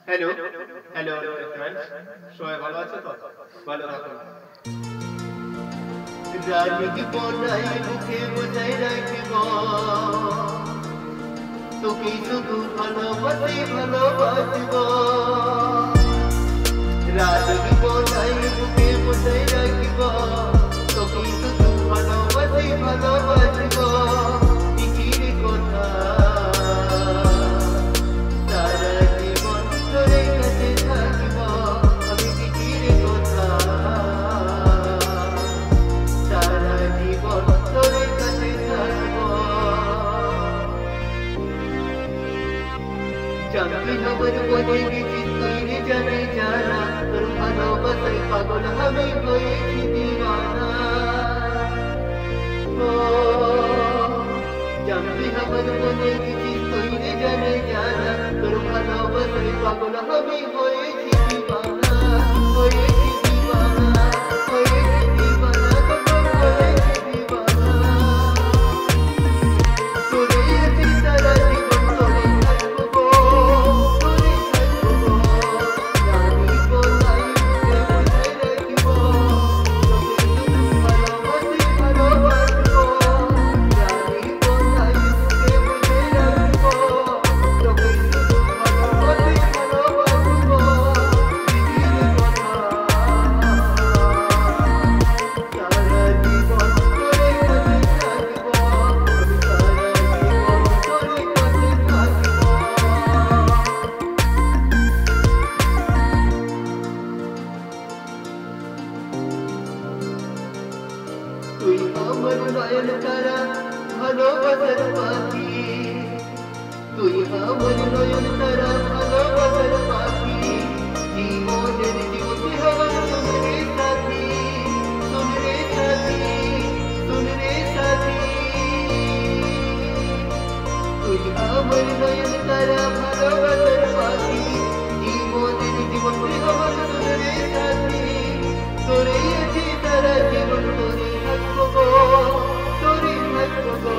Hello hello friends, সবাই ভালো আছে তো? ভালো থাকুন। রানী বনাই মুখে বোঝাই রাখব, তোকে শুধু ভালোবাসি ভালোবাসব। রানী বনাই মুখে বোঝাই রাখব, তোকে শুধু ভালোবাসি ভালোবাসব। টিকির কথা জানবি খবর বলে গেছি তুই রে জানে জানা, তোর ভালোবাসায় পাগল আমি হয়েছি দিওয়ানা। ও জানবি খবর বলে গেছি তুই রে জানে জানা, তোর ভালোবাসায় পাগল আমি হয়েছি দিওয়ানা, হয়েছি দিওয়ানা, হয়েছি দিওয়ানা, হয়েছি দিওয়ানা। তোরে আছি সারা জীবন তোরে থাকবো, তোরে থাকবো। রানী বনাই মুখে বোঝাই রাখবো, তোকে শুধু ভালোবাসি ভালোবাসবো। রানী বনাই মুখে বোঝাই রাখবো, তোকে শুধু ভালোবাসি ভালোবাসবো। পৃথিবীর কথা সারা জীবন তোরে কাছে থাকবো, আমি সারা জীবন তোরে কাছে থাকবো। তুই আমার নয়ন তারা ভালোবাসার পাখি, তুই আমার নয়ন তারা ভালোবাসার পাখি। জীবনের জ্যোতি হবার শুনরে সাথী, শুনরে সাথী, শুনরে সাথী। তুই আমার নয়ন তারা ভালোবাসার পাখি, জীবনের জ্যোতি হবার শুনরে সাথী। তোরে আছি সারা জীবন তোরে থাকবো, তোরে থাকবো।